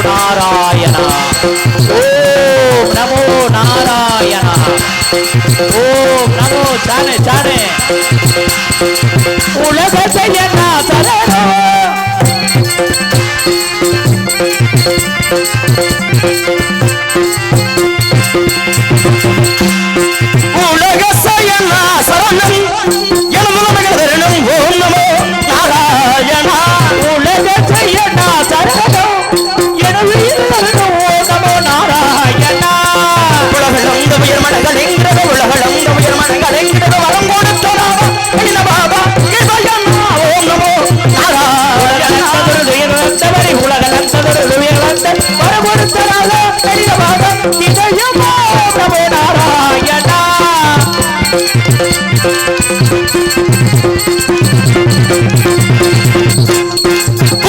நாராயண ஓம் நமோ நாராயண ஓம் நமோ Sanae Sanae உலகத்தை என்ன சரணோ உலக சயன சரணம் எனமுலகதரணம் ஓம் நமோ நாராயண உலக சயன சரணம் எனமுலகதரணம் ஓம் நமோ நாராயண உலகளந்த உயர் மனங்களெங்கிறது உலகளந்த உயர் மனங்களெங்கிறது வரம் கொடுத்தனாவா என்ன பாபா இறைவனா ஓம் நமோ நாராயண உயர்ந்தவரை உலகளந்தவர் உயர்ந்த வரம் கொடுத்தனாவா என்ன பாபா இதயமா நமோ நாராயண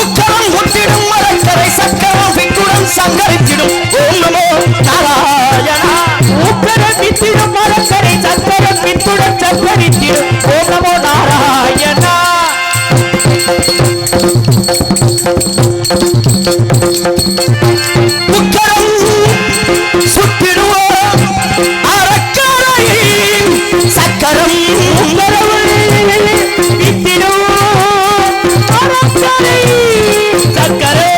உக்கரம் முட்டிடும் மரக்கரை சக்கரம் பிக்குடன் சங்கரித்திடும் ஓம் நமோ நாராயண உக்கரம் பித்திடும் மரக்கரை சக்கரம் பித்துடன் சங்கரித்திடும் ஓம் நமோ நாராயண உக்கரம் சுட்டிடுவோம் அறக்கரை சக்கரம் பித்திடும் அறக்கரை சக்கரம்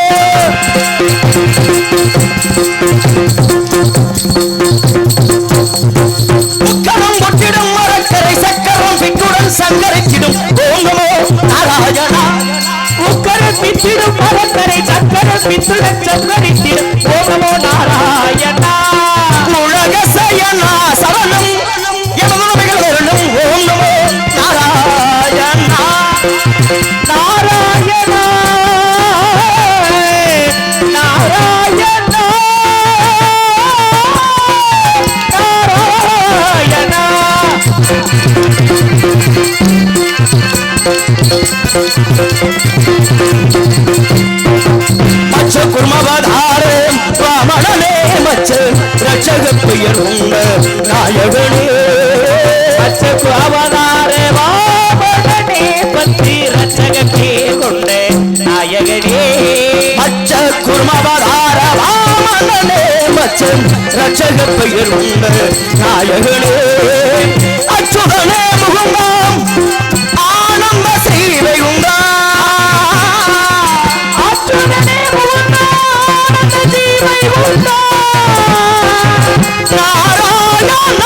உக்கரம் முட்டிடும் மரக்கரை சக்கரம் பிக்குடன் சங்கரித்திடும் ஓம் நமோ நாராயண உக்கரம் பித்திடும் மரக்கரை சக்கரம் பித்துடன் சங்கரித்திடும் ஓம் நமோ நாராயண உலக சயன சரணம் எனமுலகதரணம் ஓம் நமோ நாராயண நாராயண நாராயண நாராயண மச்ச குர்மவதாரே வாமனே மச்ச ரட்சக பெயர் உண்ட நாயகனே மச்ச குர்மவதாரே வாமனே பத்தி ரட்சக பெயர் கொண்ட நாயகனே மச்ச குர்மவதார வாமனே மச்ச ரட்சக பெயர் உண்ட நாயகனே அச்சுதனே முகங்காம் ஆனந்த சீவை உண்டா அச்சுதனே முகங்காம் ஆனந்த சீவை உண்டா நாராயண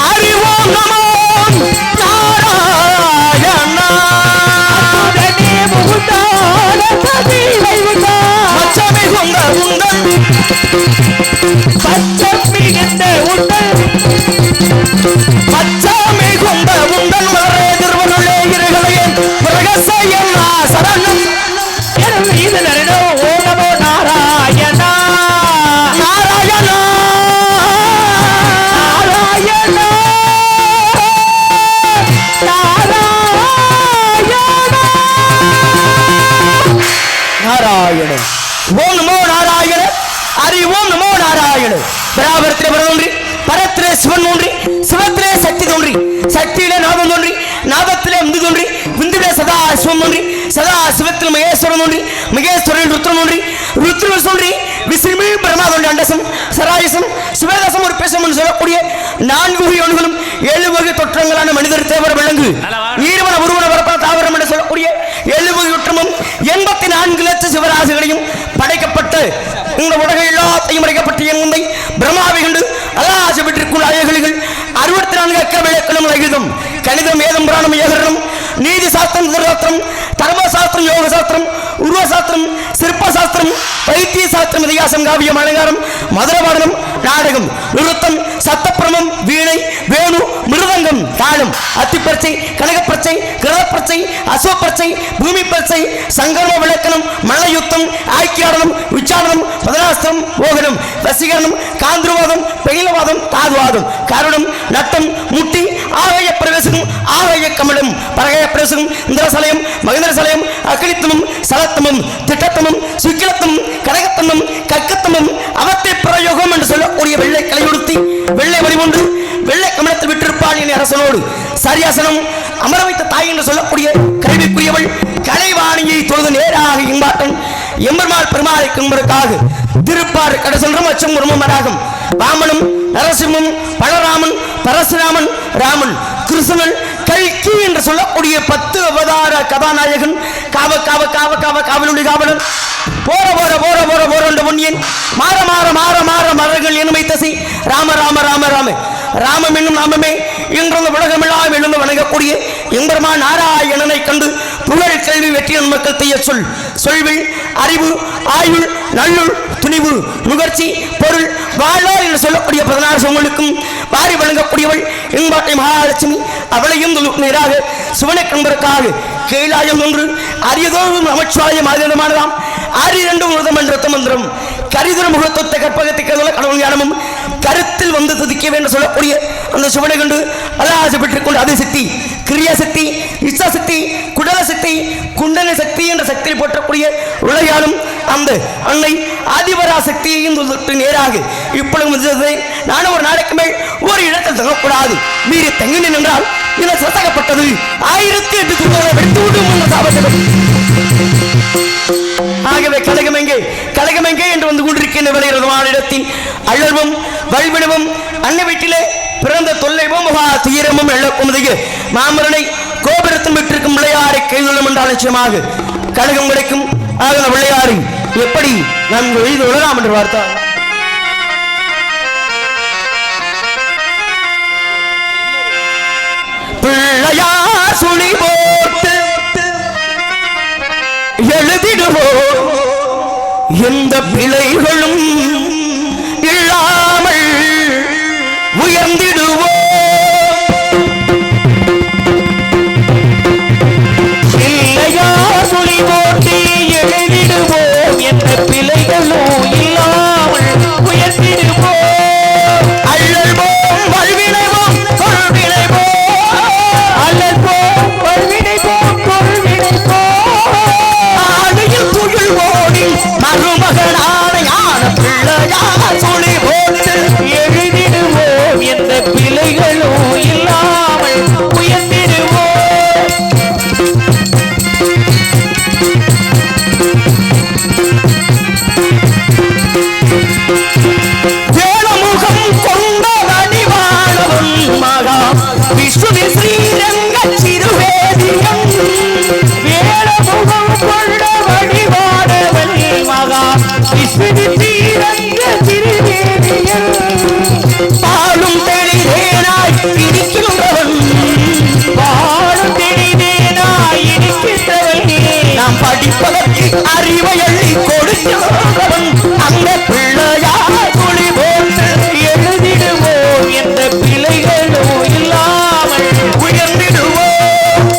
அறிவோம் நமோ நாராயண அச்சுதனே முகங்காம் ஆனந்த சீவை உண்டா மச்சமிகுந்த உந்தன் பச்சமிகுந்த உந்தன் பச்சமிகுந்த உந்தன் மலரே திருவருளே இருகளையன் பிரகசயன சரணம் எனமுலகதரணோ ஓம் நமோ நாராயண நாராயண நாராயண நாராயண ஓம் நமோ நாராயண அறிவோம் நமோ நாராயண பராபரத்திலே பரதோன்றி பரத்திலே சிவன் தோன்றி சிவத்திலே சக்தி தோன்றி சக்தியிலே நாதம் தோன்றி நாதத்திலே விந்து தோன்றி விந்துவிலே சதா சிவம் தோன்றி சதா சிவத்தில் மகேஸ்வரன் தோன்றி மகேஸ்வரன் ருத்ரன் தோன்றி ருத்ரன் தோன்றி விசிறுமி பிரமா தோன்றி அண்டசம் சராயசம் சிவதசம் ஒரு பேசம் என்று சொல்லக்கூடிய 4 வகை அணுகளும் 7 வகை தொற்றங்களான மனிதர் தேவர விலங்கு ஈரவன உருவன வரப்பன தாவரம் என்று சொல்லக்கூடிய 7 வகை தொற்றமும் 84 லட்ச சிவராசிகளையும் படைக்கப்பட்டு இந்த உலக எல்லாத்தையும் படைக்கப்பட்ட என் முந்தை பிரம்மாவை கண்டு அல்லாஹ் பெற்றிருக்கும் அயல்கள் 64 அக்க விளக்கணம் லகிதம் கணிதம் வேதம் புராணம் ஏகரணம் நீதி சாஸ்திரம் திருசாஸ்திரம் தர்மசாஸ்திரம் யோக சாஸ்திரம் உருவ சாஸ்திரம் சிற்ப சாஸ்திரம் வைத்திய சாஸ்திரம் இதிகாசம் காவியம் அலங்காரம் மதுரபாடனம் நாடகம் நிருத்தம் சத்தப்பிரமம் வீணை வேணு மிருதங்கம் தாளம் அத்திப்பரச்சை கனகப்பரச்சை கிரதப்பரச்சை அசோப்பரச்சை பூமி பரச்சை சங்கர்ம விளக்கணம் மல்லயுத்தம் ஆய்க்கியாடனம் உச்சாடனம் மதனாஸ்திரம் ஓகனம் வசீகரணம் காந்திரவாதம் பெயிலவாதம் தாதுவாதம் கருடம் நட்டம் முட்டி ஆகய பிரவேசகம் ஆகய கமலம் பரகய பிரவேசகம் இந்திரசலயம் மகேந்திரசலயம் அக்னித்தமம் சலத்தமம் திட்டத்தமம் சுக்கிலத்தமம் கடகத்தமம் கக்கத்தமம் அவத்த அத்தோடு சரியாசனம் அமர வைத்த தாய் என்று சொல்லக்கூடிய கல்விக்குரியவள் கலைவாணியை தொழுது நேராக இம்பாட்டன் எம்பெருமாள் பெருமாளை கும்பருக்காக திருப்பார் கடசென்றும் அச்சம் உருமராகும் வாமனும் நரசிம்மம் பலராமன் பரசுராமன் ராமன் கிருஷ்ணன் கல்கி என்று சொல்லக்கூடிய 10 அவதார கதாநாயகன் காவ காவ காவ காவ காவலுடைய காவலன் போற போற போற போற போற என்ற பொன்னியன் மாற மாற மாற மாற மரங்கள் எனுமை தசை ராம ராம ராம ராம ராமம் என்னும் நாமமே இன்று உலகமெல்லாம் எழுந்து வணங்கக்கூடிய எம்பெருமான் நாராயணனை கண்டு புகழ் கல்வி வெற்றி மக்கள் செய்ய சொல்வில் அறிவு ஆயுள் நல்லுள் துணிவு நுகர்ச்சி பொருள் வாழ்வார் என்று சொல்லக்கூடிய 16 சோங்களுக்கும் வாரி வழங்கக்கூடியவள் எங்காட்டை மகாலட்சுமி அவளையும் நேராக சிவனை கண்பதற்காக கைலாயம் ஒன்று அரியதோறும் நமச்சிவாயம் ஆதினமானதாம் 62 முதம் என்ற மந்திரம் கரிதுர முகத்தொத்த கற்பகத்தை கடவுள் ஞானமும் கருத்தில் வந்து துதிக்க வேண்டும் சொல்லக்கூடிய அந்த சிவனை கண்டு அல்லாஹ் பெற்றுக் கொண்டு அது சக்தி கிரியா சக்தி இச்சா சக்தி குடல சக்தி குண்டன சக்தி என்ற சக்தியை போற்றக்கூடிய உலகாலும் அந்த அன்னை ஆதிபரா சக்தியையும் நேராக இப்பொழுது நானும் ஒரு நாளைக்கு மேல் ஒரு இடத்தில் தங்கக்கூடாது மீறி தங்கினேன் என்றால் இதை சத்தகப்பட்டது 1008 ஆகவே கலகமெங்கே என்று வந்து கொண்டிருக்கின்ற விளையாடுமான இடத்தில் அழல்வும் வல்வினவும் அன்னை வீட்டிலே பிறந்த தொல்லைவும் மகா தீரமும் எழக்கும் மாமரனை கோபுரத்தில் விட்டிருக்கும் விளையாறை கைதுள்ளம் என்றால் நிச்சயமாக கழகம் கிடைக்கும் ஆக விளையாறு எப்படி நாம் எழுதி உலகாம் என்று பார்த்தார் பிள்ளையார் சுழி போட்டு எழுதிடுவோம் எந்த பிழைகளும் இல்லாமல் உயர்ந்திடுவோம் பிள்ளையார் சுழி போட்டு எழுதிடுவோம் எந்த பிழைகளும் இல்லாமல் உயர்ந்திடுவோம் அள்ளல்வோம் வல்வினைவோம் கொள்வினைவோம் அள்ளல்வோம் வல்வினைவோம் கொள்வினைவோம் ஆடியில் துயில் ஓடி மருமகனான ஞான பிள்ளையார் சுழி போட்டு எழுதிடுவோம் எந்த பிழைகளும் இல்லாமல் உயர்ந்திடுவோம் வேலமுகம் கொண்ட வடிவானவன் மகா விஷ்ணுவி ஸ்ரீரங்க சிறுவேதியம் வேலமுகம் கொண்ட வடிவானவன் மகா விஷ்ணுவி ஸ்ரீரங்க சிறுவேதியம் பாலும் தெளிதேனாய் இருக்கின்றவன் பாலும் தெளிதேனாய் இருக்கின்றவன் நாம் படிப்பதற்கு அறிவை அள்ளி கொடுக்கிறவன் அந்த பிள்ளையார் துளி போட்டு எழுதிடுவோம் எந்த பிழைகளும் இல்லாமல் உயர்ந்திடுவோம்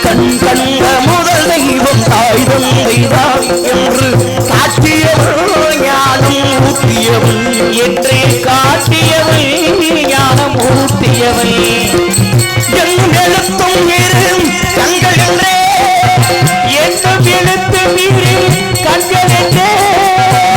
கண் கண்ட முதல் தெய்வம் தாய் தந்தைதான் என்று காட்டியவள் ஞானம் ஊட்டியவள் என்றே காட்டியவள் ஞானம் ஊட்டியவள் என்னும் எழுத்தும் இரு கண்கள் என்றே என்னும் எழுத்தும் இரு கண்கள் என்றே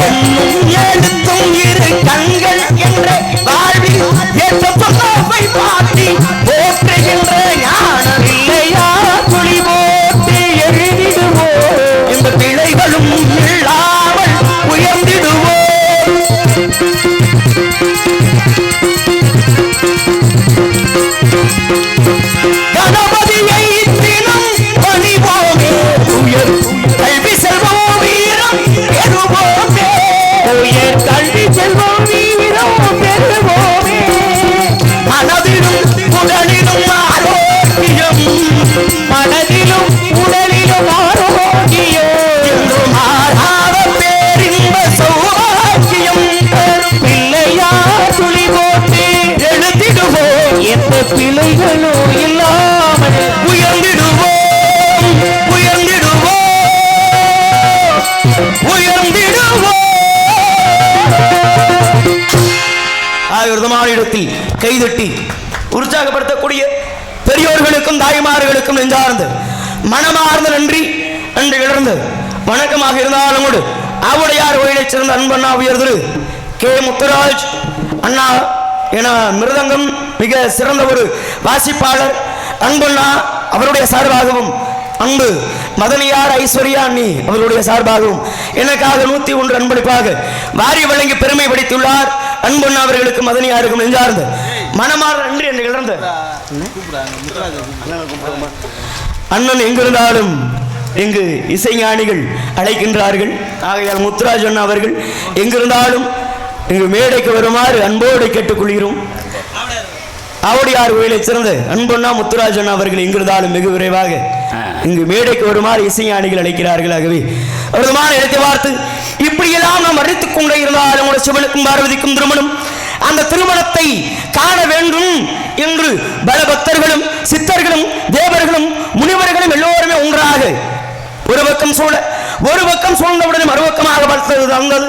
என்னும் எழுத்தும் இரு கண்கள் என்றே வாழ்வில் ஏற்ற சொல்லாமை பாட்டி போற்றுகின்ற ஞானம் இல்லையா துளி போட்டு எழுதிடுவோம் இந்த பிழைகளும் இல்லாமல் உயர்ந்திடுவோம் கணபதியை தினம் பணிவோமே உயர் கல்வி செல்வோம் வீரம் பெறுவோமே உயர் கல்வி செல்வோம் வீரம் பெறுவோமே மனதிலும் உடலிலும் ஆரோக்கியம் மனதிலும் உடலிலும் ஆரோக்கியம் என்றும் மாறாத பேரின்ப சௌபாக்கியம் பிள்ளையார் துளி போட்டு எழுதிடுவோம் எந்த பிழைகளும் இல்லாமல் உயர்ந்திடுவோம் உயர்ந்திடுவோம் உயர்ந்திடுவோம் ஆயுர்தமான இடத்தில் கைதட்டி உற்சாகப்படுத்தக்கூடிய பெரியோர்களுக்கும் தாய்மார்களுக்கும் நெஞ்சார்ந்து மனமார்ந்த நன்றி என்று இழந்து வணக்கமாக இருந்தாலும் கூட அவடையார் கோயிலைச் சேர்ந்த அன்பண்ணா உயர்திரு கே முத்துராஜ் அண்ணா என மிருதங்கம் மிக சிறந்த ஒரு வாசிப்பாளர் அன்பண்ணா அவருடைய சார்பாகவும் அன்பு மதனியார் ஐஸ்வர்யா அண்ணி அவருடைய சார்பாகவும் எனக்காக 101 அன்பளிப்பாக வாரி வழங்கி பெருமை படுத்தியுள்ளார் அன்பண்ணா அவர்களுக்கு மதனியாருக்கும் நெஞ்சார்ந்த மனமாற நன்றி என்று இழந்த அண்ணன் எங்கிருந்தாலும் இங்கு இசைஞானிகள் அழைக்கின்றார்கள். ஆகையால் முத்துராஜ் அண்ணா அவர்கள் எங்கிருந்தாலும் இங்கு மேடைக்கு வருமாறு அன்போடு கேட்டுக்கொள்கிறோம். ஆவடியார் கோயிலைச் சிறந்த அன்பண்ணா முத்துராஜ் அண்ணா அவர்கள் எங்கிருந்தாலும் வெகு விரைவாக இங்கு மேடைக்கு வருமாறு இசைஞானிகள் அழைக்கிறார்கள். ஆகவே அவருமான இடத்தை பார்த்து இப்படியெல்லாம் நாம் அறித்துக் கொண்டே இருந்தாலும் சிவனுக்கும் பார்வதிக்கும் திருமணம், அந்த திருமணத்தை காண வேண்டும் என்று பல பக்தர்களும் சித்தர்களும் தேவர்களும் முனிவர்களும் எல்லோருமே ஒன்றாக ஒரு பக்கம் சூழ்ந்தவுடனே மறுபக்கமாக பார்த்தது தந்தது.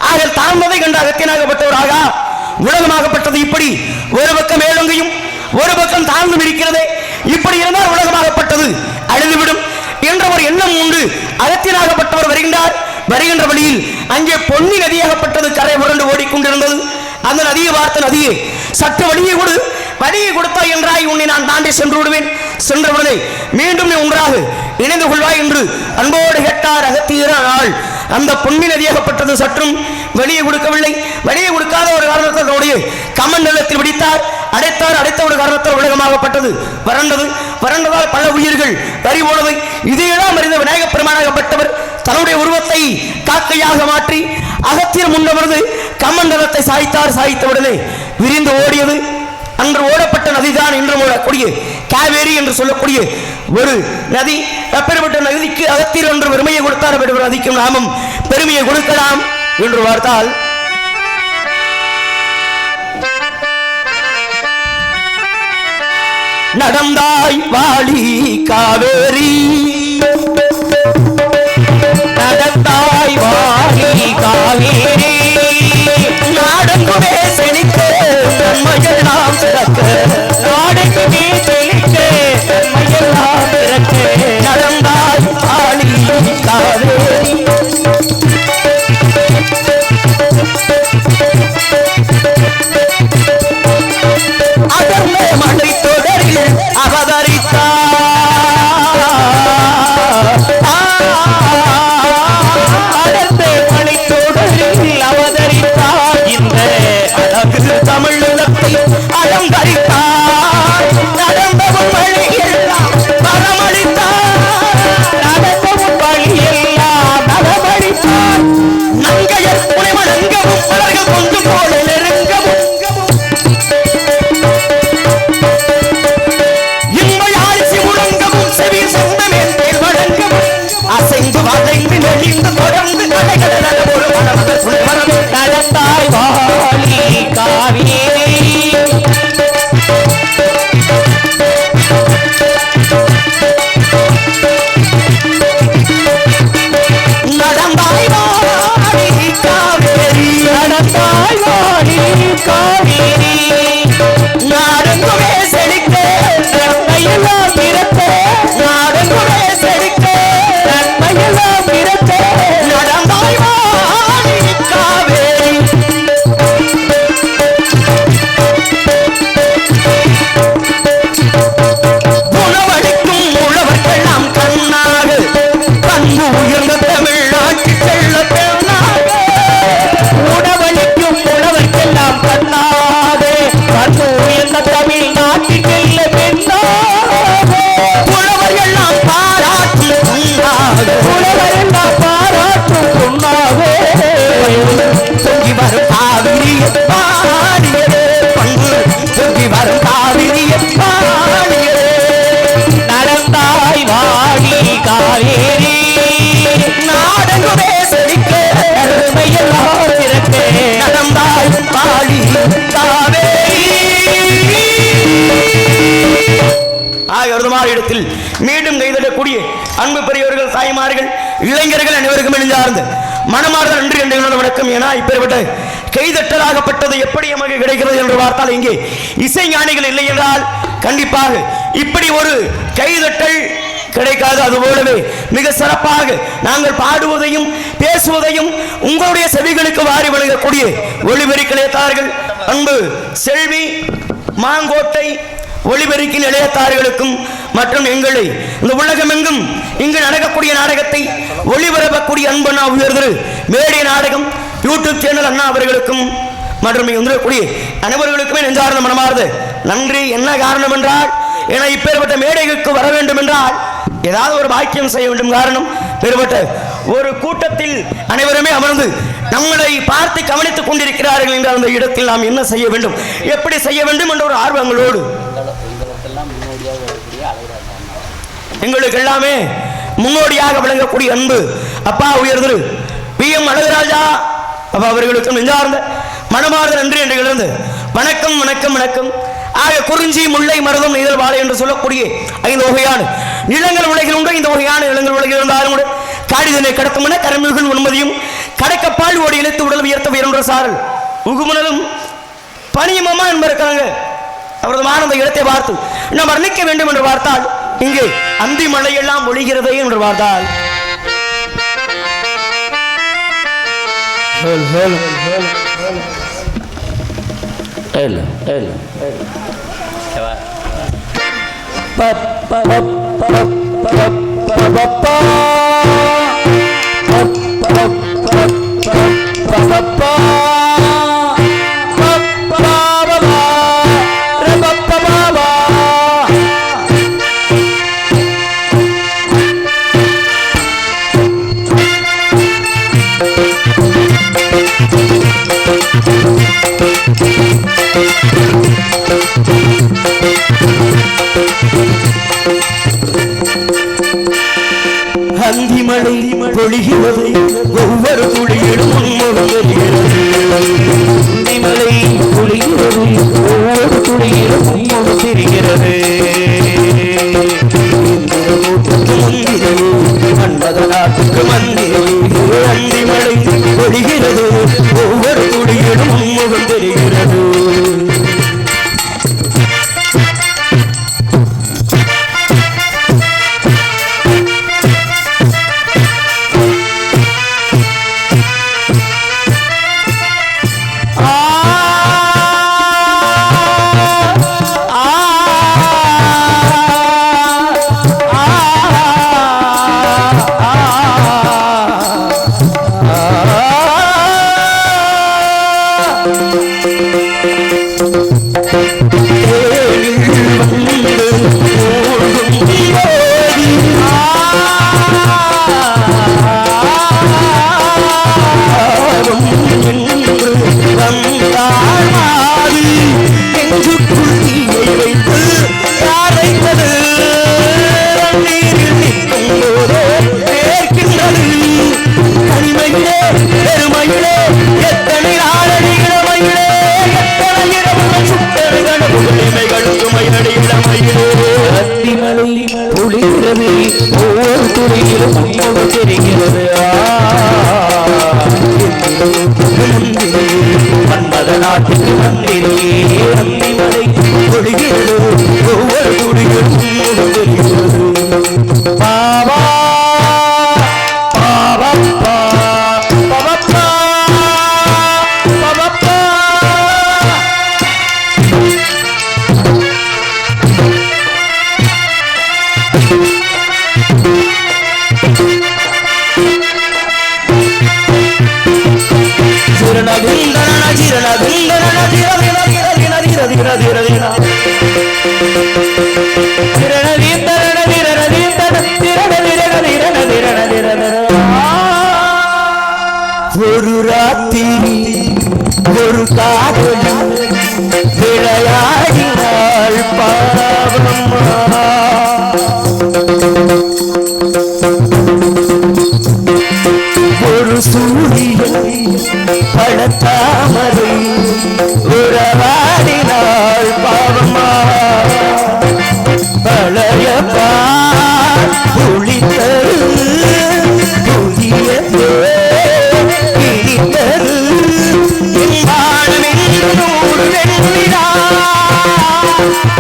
ஆக தாழ்ந்ததை கண்டு அகத்தியனாகப்பட்டவராக உலகமாகப்பட்டது. இப்படி ஒரு பக்கம் மேலொங்கையும் ஒரு பக்கம் தாழ்ந்தும் இருக்கிறதே, இப்படி இருந்தால் உலகமாகப்பட்டது அழிந்துவிடும் என்ற ஒரு எண்ணம் உண்டு. அகத்தியனாகப்பட்டவர் வருகின்ற வழியில் அங்கே பொன்னி நதியாகப்பட்டது கரை புரண்டு ஓடிக்கொண்டிருந்தது. அந்த நதியை பார்த்த நதியே சற்று வழியை கொடுத்தாய் என்றாய், உன்னை நான் தாண்டி சென்று விடுவேன், சென்றவுடனே மீண்டும் நீ ஒன்றாக இணைந்து கொள்வாய் என்று அன்போடு கேட்டார் அகத்தியரால். அந்த பொன்னி நதியாகப்பட்டது சற்றும் வெளியே கொடுக்கவில்லை. வெளியே கொடுக்காத ஒரு காரணத்தினுடைய கமண்டலத்தில் பிடித்தார், அடைத்த ஒரு காரணத்தால் உலகமாகப்பட்டது வறண்டதால் பல உயிர்கள் பறி போனது. இதையெல்லாம் அறிந்த விநாயகப் பெருமானாகப்பட்டவர் தன்னுடைய உருவத்தை காக்கையாக மாற்றி அகத்தியர் முன்னமர்ந்து கமண்டலத்தை சாய்த்தவுடனே விரிந்து ஓடியது. அன்று ஓடப்பட்ட நதிதான் இன்றும் ஓடக்கூடிய காவேரி என்று சொல்லக்கூடிய ஒரு நதி. அப்பேற்பட்ட நதிக்கு அகத்தியர் என்று பெருமையை கொடுத்தார். நதிக்கும் நாமும் பெருமையை கொடுக்கலாம் என்று பார்த்தால் நடந்தாய் வாழி காவேரி, நடந்தாய் வாழி காவேரி, நாடெங்குமே செழிக்க நன்மையெல்லாம் சிறக்க, நாடெங்குமே செழிக்க நன்மையெல்லாம் சிறக்க, நடந்தாய் வாழி காவேரி. அதர்ம மழை தொடரில் அவதரித்தார், அடர்ந்த மழை தொடரில் அவதரித்தார், இந்த அழகு தமிழகத்தை அலங்கரித்தார், நடந்தவும் வழியெல்லாம் வரமளித்தார், நடந்தவும் வழியெல்லாம் வரமளித்தார், நங்கையர் புனைவழங்கவும் மலர்கள் கொண்டு போல நெருங்கவும், அசைந்து வளைந்து நெளிந்து தொடர்ந்து நடந்தாய் வாழி காவேரி, நடந்தாய் வாழி காவேரி, நடந்தாய் வாழி காவேரி, நாடெங்குமே செழிக்க நன்மையெல்லாம் பிறக்க, நாடெங்குமே செழிக்க நன்மையெல்லாம் பிறக்க, நடந்தாய் வாழி காவேரி. உணவளிக்கும் உழவர்களெல்லாம் கண்ணாக, பண்பு உயர்ந்த தமிழ்நாட்டில் செல்ல பெண்ணாக, உணவளிக்கும் உழவர்களெல்லாம் கண்ணாக, பண்பு உயர்ந்த தமிழ்நாட்டில் செல்ல பெண்ணாக, உழவர்களெல்லாம் பாராட்டும் பொன்னாக, உழவரெல்லாம் பாராட்டும் பொன்னாக, தொங்கி வரும் காவிரியை பாடியதே, பண்பு தொங்கி வரும் காவிரியை பாடியதே, நடந்தாய் வாழி காவேரி, நாடெங்குமே செழிக்க பெருமையெல்லாம் சிறக்க, நடந்தாய் வாழி காவேரி. ஆகிய இடத்தில் மீண்டும் கைதட்டக்கூடிய அன்பு பெரியவர்கள், தாய்மார்கள், இளைஞர்கள் அனைவருக்கும் இணைந்தார்ந்த மனமார்ந்த நன்றி என்ற வணக்கம். ஏன்னா இப்பேற்பட்ட கைதட்டலாகப்பட்டது எப்படி நமக்கு கிடைக்கிறது என்று பார்த்தால் இங்கே இசை ஞானிகள் இல்லை என்றால் கண்டிப்பாக இப்படி ஒரு கைதட்டல் கிடைக்காது. அதுபோலவே மிக சிறப்பாக நாங்கள் பாடுவதையும் பேசுவதையும் உங்களுடைய செவிகளுக்கு வாரி வழங்கக்கூடிய ஒளிபெருக்கி நிலையத்தார்கள் அன்பு செல்வி மாங்கோட்டை ஒளிபெருக்கி நிலையத்தார்களுக்கும் மற்றும் எங்களை இந்த உலகமெங்கும் இங்கு நடக்கக்கூடிய நாடகத்தை ஒளிபரப்பக்கூடிய அன்பண்ணா உயர்திரு மேடை நாடகம் யூடியூப் சேனல் அண்ணா அவர்களுக்கும் மற்றும் வந்துடக்கூடிய அனைவர்களுக்குமே நெஞ்சார்ந்த மனமார்ந்த நன்றி. என்ன காரணம் என்றால் என இப்பேற்பட்ட மேடைகளுக்கு வர வேண்டும் என்றால் ஏதாவது ஒரு பாக்கியம் செய்ய வேண்டும். காரணம் பெறப்பட்ட ஒரு கூட்டத்தில் அனைவருமே அமர்ந்து நம்மளை பார்த்து கவனித்துக் கொண்டிருக்கிறார்கள் என்ற அந்த இடத்தில் நாம் என்ன செய்ய வேண்டும், எப்படி செய்ய வேண்டும் என்ற ஒரு ஆர்வங்களோடு எங்களுக்கு எல்லாமே முன்னோடியாக விளங்கக்கூடிய அன்பு அப்பா உயர்திரு PM அழகராஜா அப்பா அவர்களுக்கும் நெஞ்சார்ந்த மனமார்ந்த நன்றி என்று இழந்து வணக்கம் வணக்கம் வணக்கம். ஆக குறிஞ்சி முல்லை மருதம் நெய்தல் வாழை என்று சொல்லக்கூடிய 5 வகையான நிலங்கள் உலகில் உண்டு. இந்த வகையான நிலங்கள் உலகில் இருந்தாலும் கூட காடிதனை கடக்கும் என கரமிகள் உண்மதியும் கடக்கப்பால் ஓடி இழுத்து உடல் உயர்த்த உயர்ந்த சாரல் உகுமுனலும் பனியமமா என்பதற்காங்க அவரது ஆனந்த இடத்தை பார்த்து நாம் வர்ணிக்க வேண்டும் என்று பார்த்தால் இங்கே அந்தி மழையெல்லாம் ஒழிகிறதே என்று பார்த்தால் அந்தி மழை பொழிகிறது ஒவ்வொரு துளியிலும் அந்தி மழை பொழிகிறது ஒவ்வொரு துளியிலும் தெரிகிறது. மன்மதனாட்டுக்கு மந்திரமே அந்தி மழை பொழிகிறது ஒவ்வொரு துளியிலும் முகம் தெரிகிறது. மன்மதனாட்டுக்கு மந்திரமே அந்தி மழை பொழிகிறது ஒவ்வொரு துளியிலும் தெரிகிறது. பாபா பாபப்பா பாபப்பா பாபப்பா ஒரு ராத்திரி ஒரு காதலி விளையாடினாள் பாவம்மா. ஒரு சூரியன் பழத்தாமரை உறவாடினாள் பாவம்மா. பழைய புளித்தரு புதிய கிழித்தரு நூறு வெண்ணிலா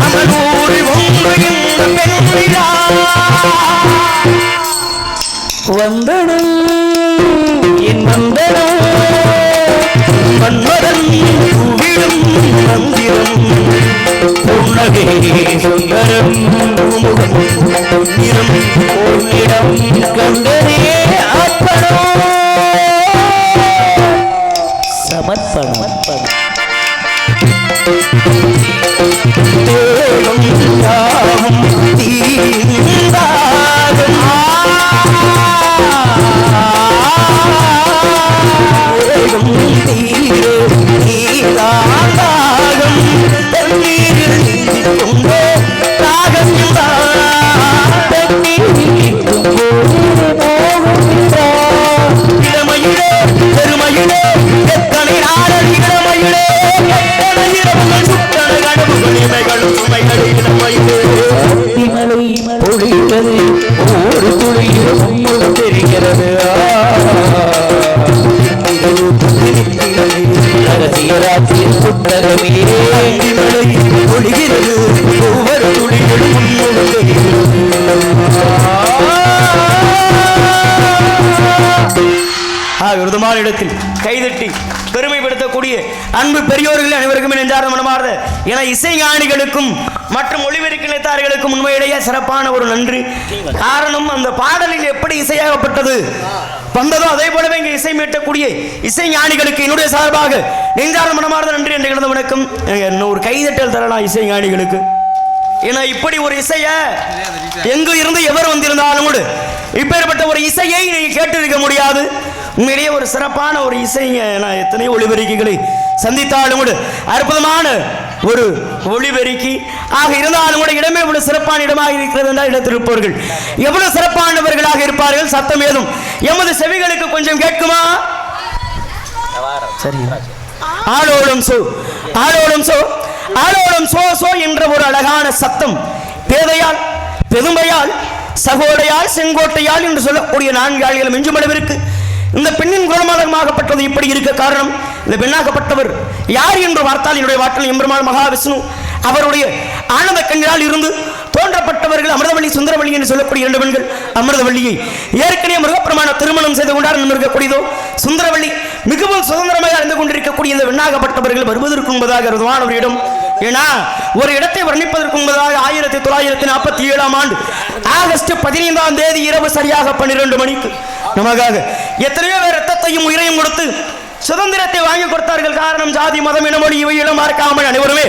அவன் ஊரில் ஒன்று இந்த பெண்ணிலா வந்தனம் என் வந்தனம் மன்மதன் விடும் மந்திரம் புன்னகை சுந்தரம் நிறம் ஓரிடம் கண்டனே அப்பனம் சமர்ப்பணம் தேவம் யாவும் தீர்ந்தாகும் தீரு நீராகும் தண்ணீரில் நீந்திக் கொண்டே தாகம் இளமையிலே பெருமையிலே எத்தனை நாடல் இளமையிலே எத்தனை இரவுகள் சுத்தன கனவுகள் இமைகளும் சுமைகள் இளமையிலே பொழிகிறது ஒரு துளியில் தெரிகிறது ரகசியராட்சியின் புத்தகமே பொழிகிறது ஒவ்வொரு துளிகளும் விருதுமான இடத்தில் கைதட்டி பெருமைப்படுத்தக்கூடிய அன்பு பெரியோர்கள் அனைவருக்கும் நெஞ்சார்ந்த மனமார்ந்த என இசைஞானிகளுக்கும் மற்றும் ஒளிபெருக்கி நிலைத்தார்களுக்கும் உண்மையிலேயே சிறப்பான ஒரு நன்றி. காரணம் அந்த பாடலில் எப்படி இசையாகப்பட்டது வந்ததோ அதே போலவே இங்கே இசை மீட்டக்கூடிய இசை ஞானிகளுக்கு என்னுடைய சார்பாக நெஞ்சார்ந்த மனமார்ந்த நன்றி என்று கிடந்த வணக்கம். என்ன ஒரு கைதட்டல் தரலாம் இசை ஞானிகளுக்கு. ஏன்னா இப்படி ஒரு இசைய எங்கு இருந்து எவர் வந்திருந்தாலும் கூட இப்பேற்பட்ட ஒரு இசையை நீங்க கேட்டு இருக்க முடியாது. உண்மையிலேயே ஒரு சிறப்பான ஒரு இசைங்க. நான் எத்தனையோ ஒளிபெருக்கிகளை சந்தித்தாலும் கூட அற்புதமான ஒரு ஒளிபெருக்கி ஆக இருந்தாலும் கூட இடமே இவ்வளவு சிறப்பான இடமாக இருக்கிறது என்றால் இடத்திருப்பவர்கள் எவ்வளவு சிறப்பானவர்களாக இருப்பார்கள். சத்தம் ஏதும் எமது செவிகளுக்கு கொஞ்சம் கேட்குமா? சரி. ஆளோடும் சோ ஆளோடும் சோ ஆளோடும் சோ சோ என்ற ஒரு அழகான சத்தம் பேதையால் பெருமையால் சகோடையால் செங்கோட்டையால் என்று சொல்லக்கூடிய 4 ஆள்களும் மிஞ்சும் அளவிற்கு இந்த பெண்ணின் குணமாகப்பட்டது இப்படி இருக்க காரணம் இந்த பெண்ணாகப்பட்டவர் யார் என்று பார்த்தால் என்னுடைய வாட்டில் எம்பெருமான் மகாவிஷ்ணு அவருடைய ஆனந்த கண்களால் இருந்து தோன்றப்பட்டவர்கள் அமிர்தவள்ளி சுந்தரவள்ளி என்று சொல்லக்கூடிய 2 பெண்கள். அமிர்தவள்ளியை ஏற்கனவே முருகப்பெருமான திருமணம் செய்து கொண்டார் இருக்கக்கூடியதோ சுந்தரவள்ளி மிகவும் சுதந்திரமாக அறிந்து கொண்டிருக்கக்கூடிய இந்த பெண்ணாகப்பட்டவர்கள் வருவதற்கு முன்பதாக ஒரு இடம். ஏன்னா ஒரு இடத்தை வர்ணிப்பதற்கு முன்பதாக 1947 ஆண்டு ஆகஸ்ட் 15ஆம் தேதி இரவு சரியாக 12 மணிக்கு நமக்காக எத்தனையோ பேர் ரத்தத்தையும் உயிரையும் கொடுத்து சுதந்திரத்தை வாங்கி கொடுத்தார்கள். காரணம் ஜாதி மதம் இனமொழி இவை இடம் பார்க்காமல் அனைவருமே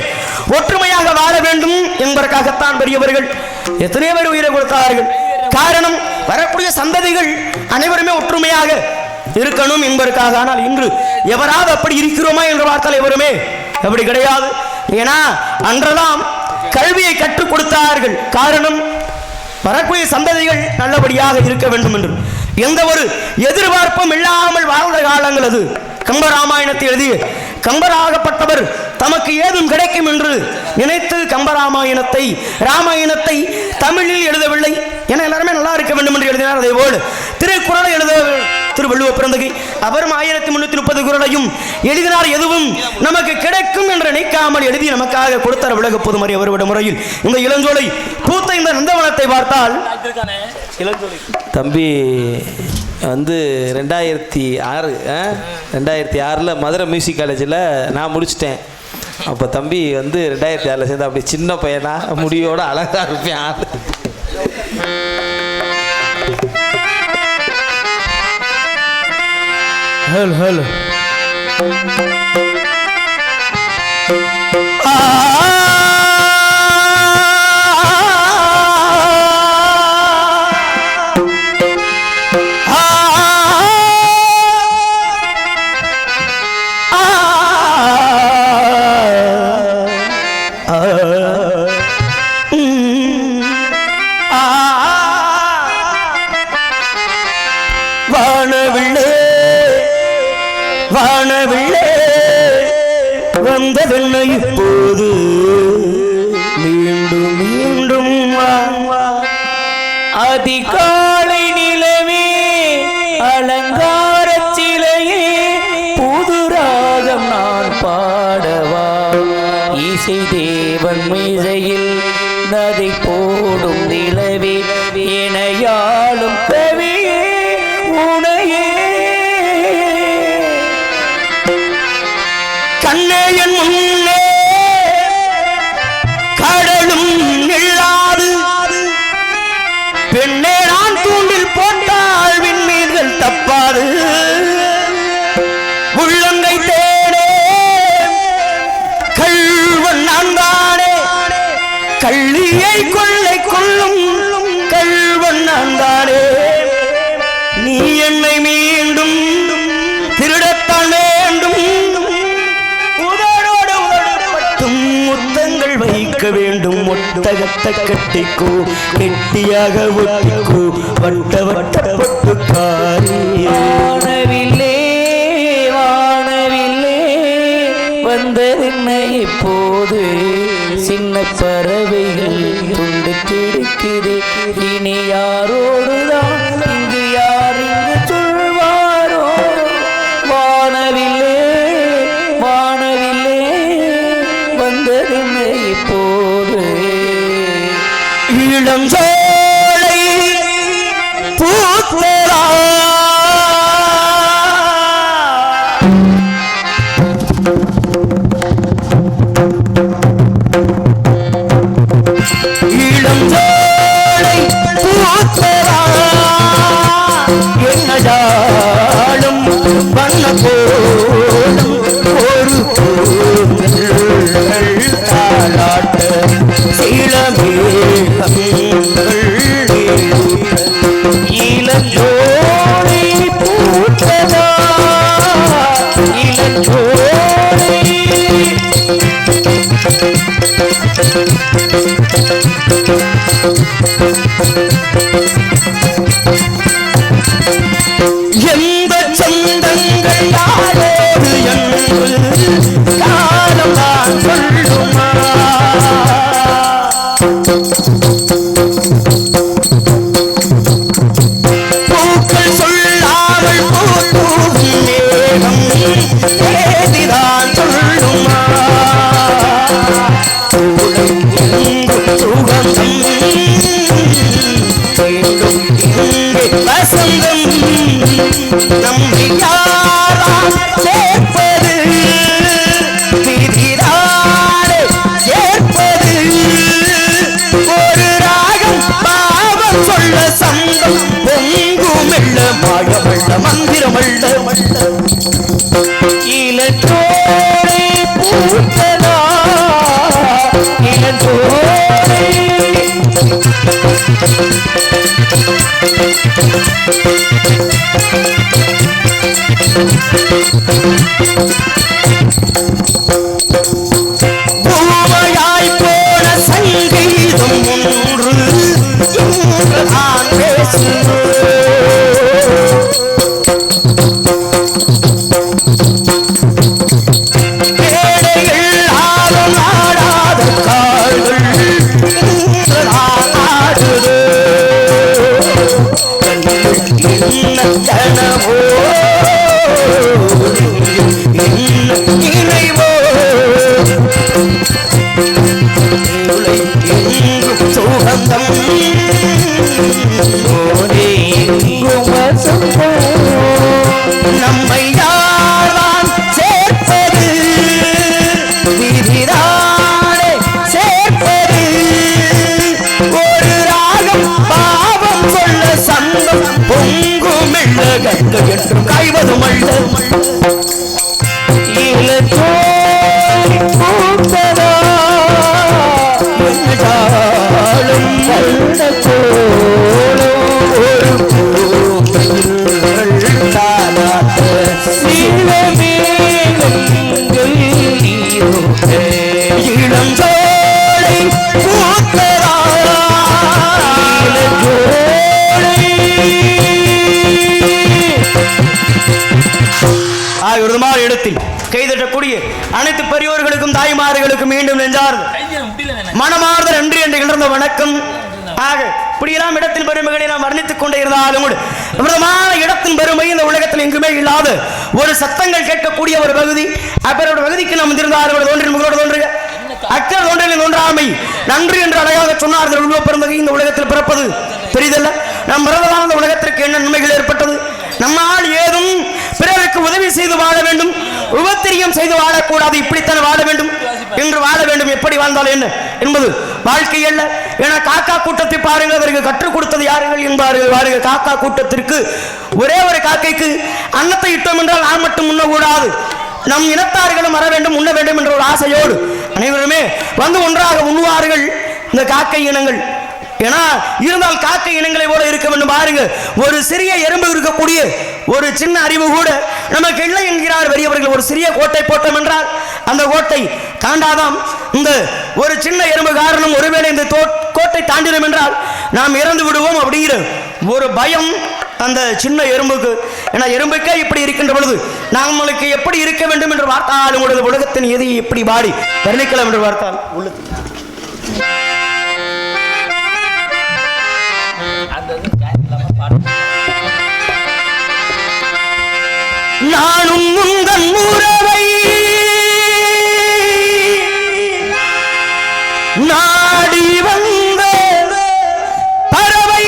ஒற்றுமையாக வாழ வேண்டும் என்பதற்காகத்தான் பெரியவர்கள் எத்தனையோ பேர் உயிரை கொடுத்தார்கள். காரணம் வரக்கூடிய சந்ததிகள் அனைவருமே ஒற்றுமையாக இருக்கணும் என்பதற்காக. ஆனால் இன்று எவராது அப்படி இருக்கிறோமா என்று பார்த்தால் எவருமே அப்படி கிடையாது. ஏன்னா அன்றெல்லாம் கல்வியை கற்றுக் கொடுத்தார்கள். காரணம் வரக்கூடிய சந்ததிகள் நல்லபடியாக இருக்க வேண்டும் என்று எந்த ஒரு எதிர்பார்ப்பும் இல்லாமல் வாழ்ந்த காலங்கள் அது. கம்பராமாயணத்தை எழுதிய கம்பராகப்பட்டவர் தமக்கு ஏதும் கிடைக்கும் என்று நினைத்து கம்பராமாயணத்தை ராமாயணத்தை தமிழில் எழுதவில்லை. என எல்லாருமே நல்லா இருக்க வேண்டும் என்று எழுதினார். அதே போல் திருக்குறளை எழுத திருவள்ளுவ பிறந்தகை அவரும் 1330 குறளையும் எழுதினார். எதுவும் நமக்கு கிடைக்கும் என்று நினைக்காமல் எழுதி நமக்காக கொடுத்தார் உலக பொதுமறை அவருடைய முறையில். இந்த இளஞ்சோலை பூத்த இந்த நந்தவனத்தை பார்த்தால் தம்பி வந்து 2006 மதுரை மியூசிக் காலேஜில் நான் முடிச்சிட்டேன். அப்போ தம்பி வந்து 2006 சேர்ந்து அப்படி சின்ன பையனா முடியோட அழகா இருப்பேன். ஹலோ ஹலோ வானவில்லே வந்ததென்ன இப்போது மீண்டும் மீண்டும் அதிகாலை நிலவே அலங்கார சிலையே புது ராகம் நான் பாடவா இசை தேவன் மீசையில் நதி போடும் நிலவே எனையாளும் கவியே துணையே கண்ணே என் முன்னே கடலும் நில்லாது பெண்ணே நான் தூண்டில் போட்டால் விண்மீன்கள் தப்பாது உள்ளங்கை தேனே கள்வன் நான் தானே கள்ளியை கொள்ளை கொள்ளும் கள்வன் நான் தானே நீ என்னை மீண்டும் திருடத்தான் வேண்டும் உதடோடு உதடும் முத்தங்கள் வைக்க வேண்டும் ஒட்டகத்தை கட்டிக்கோ கெட்டியாக ஒட்டிக்கோ வட்ட வட்ட பொட்டுக்காரி வானவில்லே வானவில்லே வந்ததென்ன இப்போது சின்ன பறவைகள் துண்டு கிடைக்குது இனி யாரோடுதான் இங்கு யார் இங்கு சொல்வாரோ வானவில்லே வானவில்லே வந்ததென்ன இப்போது இளம் சோலை பூத்தரா இளம் சோலை பூத்தரா என்ன ஜாலும் பண்ண போடும் ஒரு தாளாட்ட இளஞ்சோலை பூத்ததா இளஞ்சோலை எந்த சொந்தங்கள் யாரோடு என்று காலம் தான் சொல்லுமா பூக்கள் சொல்லாமல் பூத்தூவும் மேகம் ஏதிதான் சொல்லுமா சுகந்தம் வசந்தம் நம்மை யாரால் சேர்ப்பது விதிராலே சேர்ப்பது ஒரு ராகம் பாவம் சொல்ல சந்தம் பொங்குமெல்ல மாயமல்ல மந்திரமல்ல இளஞ்சோலை பூத்ததா இளஞ்சோலை பூமையாய் போன சங்கீதம் ஒன்று இன்று நான் பேடைகள் ஆடும் ஆடாத கால்கள் இன்று நான் ஆடுது கனவோ இறைவோ சுகந்தம் நம்மை யாரால் சேர்ப்பது விதிதானே சேர்ப்பது ஒரு ராகம் பாவம் சொல்ல சந்தம் பொங்குமெல்ல கங்கை என்றும் காய்வதுமல்ல இளஞ்சோலை பூத்ததா என்னஜாலும் வந்த கோலம் ஒரு பூக்கள் தாலாட்ட சிவமேகங்கள் நீரோட இளம் சோலை பூத்ததா விதமான இடத்தில் கைதட்டக்கூடிய அனைத்து பெரியோர்களுக்கும் தாய்மார்களுக்கும் மீண்டும் நெஞ்சார்ந்து மனமார்ந்த நன்றி என்று கிளர்ந்த வணக்கம். ஆக இப்படியெல்லாம் இடத்தின் பெருமைகளை நாம் வர்ணித்துக் கொண்டே இருந்தாலும் கூட விதமான இடத்தின் பெருமை இந்த உலகத்தில் எங்குமே இல்லாத ஒரு சத்தங்கள் கேட்கக்கூடிய ஒரு பகுதி. அப்பேரோட பகுதிக்கு நாம் இருந்தார்கள் தோன்றின் முகலோடு தோன்றுக அக்கர் தோன்றில் தோன்றாமை நன்றி என்று அழகாக சொன்னார்கள். உருவ பிறந்தகை இந்த உலகத்தில் பிறப்பது பெரிதல்ல. நம் பிறந்ததான இந்த உலகத்திற்கு என்ன நன்மைகள் ஏற்பட்டது, நம்மால் ஏதும் பிறருக்கு உதவி செய்து வாழ வேண்டும், உபத்திரியம் செய்து வாழக்கூடாது, இப்படித்தான் வாழ வேண்டும் என்று வாழ வேண்டும். எப்படி வாழ்ந்தால் என்ன என்பது வாழ்க்கை அல்ல. என காக்கா கூட்டத்தை பாருங்கள், அவருக்கு கற்றுக் கொடுத்தது யாருங்கள் என்பார்கள். வாருங்கள், காக்கா கூட்டத்திற்கு ஒரே ஒரு காக்கைக்கு அன்னத்தை இட்டோம் என்றால் நான் மட்டும் உண்ணக்கூடாது, நம் இனத்தார்களும் வர வேண்டும், உண்ண வேண்டும் என்ற ஒரு ஆசையோடு அனைவருமே வந்து ஒன்றாக உண்ணுவார்கள் இந்த காக்கை இனங்கள். ஏன்னா இருந்தால் காக்கை இனங்களை போல இருக்க வேண்டும். பாருங்க, ஒரு சிறிய எறும்பு இருக்கக்கூடிய ஒரு சின்ன அறிவு கூட நமக்கு இல்லை என்கிறார் பெரியவர்கள். ஒரு சிறிய கோட்டை போட்டோம் என்றால் அந்த கோட்டை தாண்டாதாம். இந்த ஒரு சின்ன எறும்பு காரணம் ஒருவேளை இந்த கோட்டை தாண்டினோம் என்றால் நாம் இறந்து விடுவோம் அப்படிங்கிற ஒரு பயம் அந்த சின்ன எறும்புக்கு. ஏன்னா எறும்புக்கே இப்படி இருக்கின்ற பொழுது நம்மளுக்கு எப்படி இருக்க வேண்டும் என்று பார்த்தால் உங்களது உலகத்தின் எதை எப்படி பாடி வர்ணிக்கலாம் என்று பார்த்தால் உள்ளது நானும் உங்கள் உறவை நாடி வந்த பறவை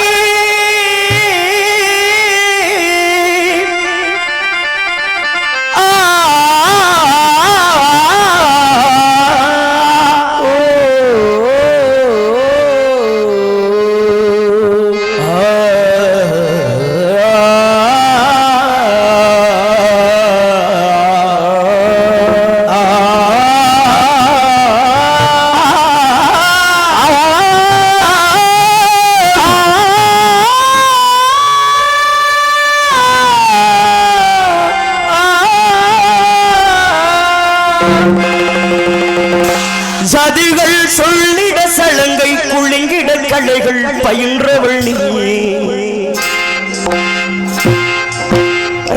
சதிகள் சொல்லிட சலங்கை குளிங்கிட கலைகள் பயின்றவள் நீ,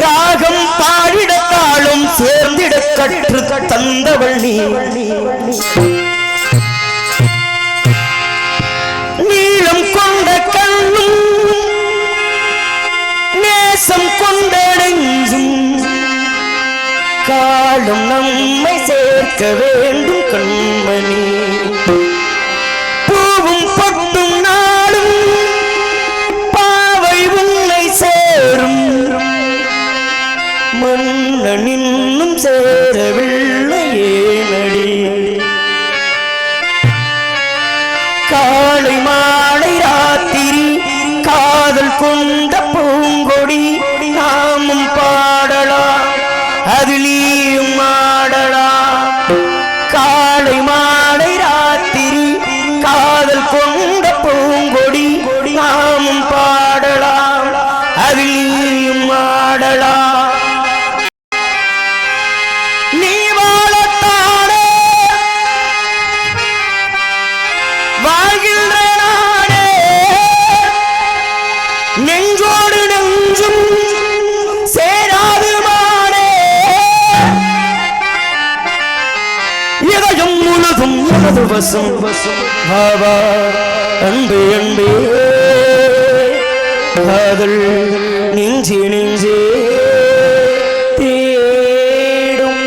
ராகம் பாடிட தாளும் சேர்ந்திட கற்று தந்தவள் நீ, நீளம் கொண்ட கண்ணும் நேசம் கொண்ட நெஞ்சும் காலம் நம்மை சேர்க்க வேண்டும் கண்மணி, பூவும் பொட்டும் நாடும் பாவை உன்னை சேரும், மன்னன் இன்னும் சேரவில்லையே நடி, காலை மாலை ராத்திரி காதல் கொண்ட பூங்கொடி நாமும் பாடலாம் அதிலும் ஆடலாம், காலை மாலை ராத்திரி காதல் கொண்ட பூங்கொடி நாமும் பாடலாம் அதிலும் ஆடலாம். நீ வாழத்தானே வாழ்கின்ற நாடே, நெஞ்சோடு நெஞ்சும் சேராது இதயம் முழுதும் எனது வசம், பாபா அன்பே அன்பே காதல் நெஞ்சே நெஞ்சே தேடும்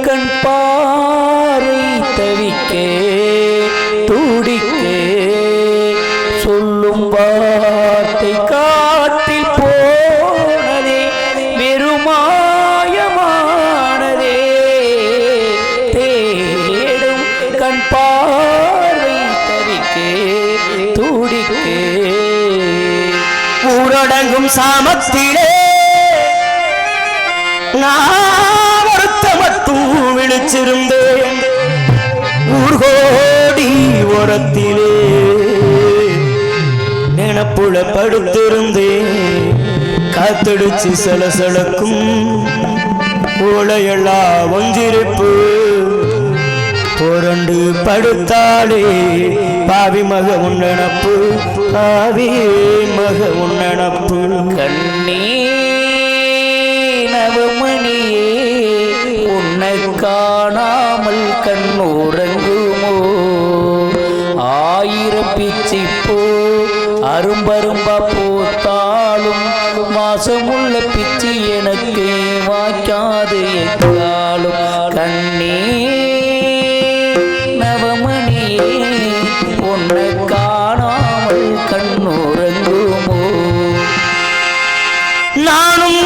கண் பாறை தவிக்கே துடிக்கே சொல்லும் வார்த்தை காட்டில் போனதே வெறுமாயமானதே, தேடும் கண் பார்வை தவிக்கே துடிக்கே ஊரடங்கும் சாமத்திலே நான் ஒருத்த மட்டும் விழிச்சிருந்தேன், ஊர்கோடி ஓரத்திலே நினப்புல படுத்திருந்தேன், காத்தடிச்சு சலசலக்கும் ஓலையல்லா ஒஞ்சிருப்பு புரண்டு படுத்தாளே பாவி மக உன்னப்பு, பாவி மக உன்னப்பு. கண்ணே நவமணியே உன்னை காணாமல் கண்ணூரங்குமோ, ஆயிரம் பிச்சிப்போ அரும்பரும்பா பூத்தாலும் மாசமுள்ள பிச்சி எனக்கு வாய்க்காது எக்காலும். கண்ணே நவமணியே உன்னை காணாமல் கண்ணூரங்குமோ, நானும்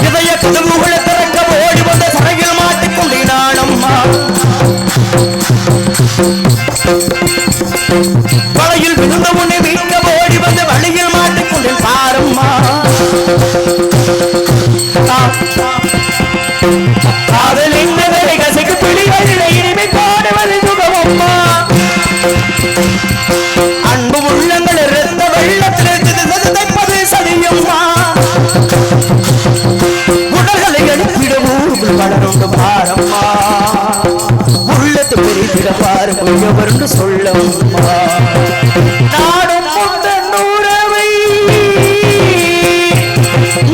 இதய கதவுகளை திறக்க ஓடி வந்த சரையில் மாட்டிக்கொண்டினான் அம்மா. வலையில் விழுந்த உன்னை மீட்க ஓடி வந்து வழியில் மாட்டிக்கொண்டேன் பாரம்மா. காதல் என்னதை கசைக்கு பிடிகளில் இனிமை காணுவது சுகமம்மா. அன்பு உள்ளங்கள் இருந்த வெள்ளத்தில் தைப்பது சதியம்மா. உடல்களை எழுப்பிட ஊர்கள் வளருண்டு பாரம்மா. உள்ளத்து பெரிதிட பாருங்கள் எவருண்டு சொல்லம்மா. நாடும் முந்தன் உறவை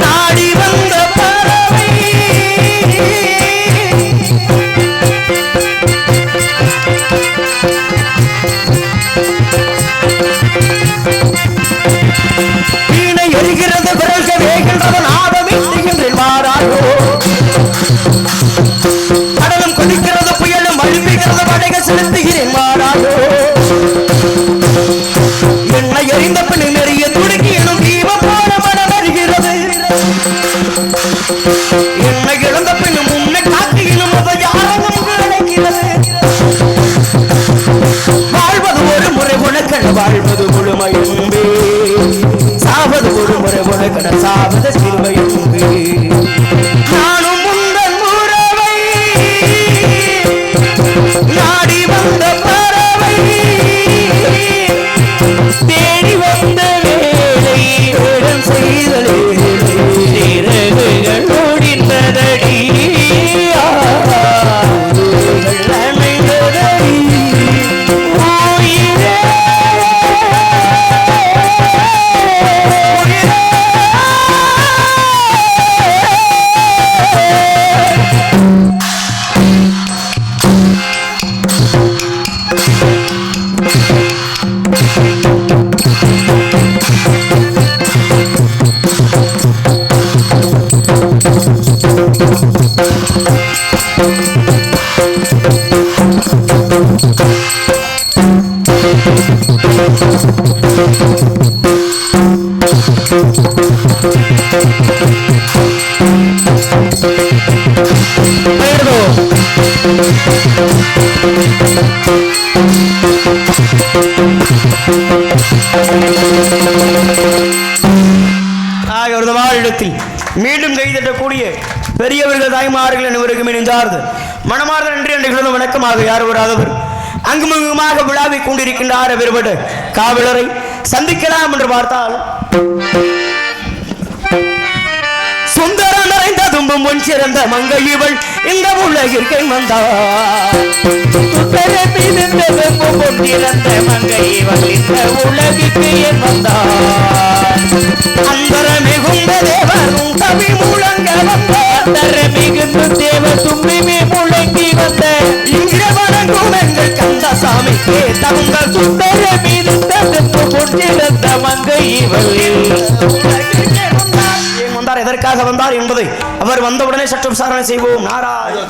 நாடி வந்த பறவை வீணை எரிகிறது விரல்கள் வேகின்றவன் ஆதமிட்டுகின்றேன் மாறாயோ. கடலும் கொதிக்கிறது புயலும் அழுப்புகிறது படைகள் செலுத்துகிறேன் மாறாயோ. என்னை எறிந்த பின் நெறிய துடுக்கி எனும் தீபம் போல மனம் வருகிறது. என்னை இழந்த பின்னும் உன்னை காட்டியிலும் அதை யாரும் கிடைக்கிறது. வாழ்வது ஒரு முறை உனக்கென வாழ்வது முழுமையும்பே. சாவது ஒரு முறை உனக்கென சாவது சிறுமையும்பே. நானும் உந்தன் உறவை நாடி வந்த பறவை தேடி வந்த வேலை இடம் செய்தலே சிறகுகள் ஓடிந்ததடி அமைந்ததடி உயிரே மீண்டும் கைதட்டக்கூடிய பெரியவர்கள் தாய்மார்கள் அனைவருக்கும் இணைந்தார்ந்து மனமார்ந்த நன்றி என்று கிழந்த வணக்கமாக யார் வராதவர் அங்குமுகமாக விழாவிக் கொண்டிருக்கின்றார். வேறுபட்டு காவலரை சந்திக்கலாம் என்று பார்த்தால் சுந்தர நிறைந்த தும்பும் முன் சிறந்த மங்கை இவள் இந்த உலகிற்கு வந்தார். மங்கை இவள் இந்த உலகிற்கு வந்தார். அந்தர மிகுந்த தேவரும் கவி முழங்க வந்தார். மிகுந்த தேவ தும்பிமே முழங்கி வந்த இங்கிற வணங்கும் எங்கள் கந்தசாமிக்கு தங்கள் சுந்தர மிகுந்த பொன்னிறந்த மங்கை இவள் வந்தார். எதற்காக வந்தார் என்பதை அவர் வந்தவுடனே சற்று விசாரணை செய்வோம். நாராயண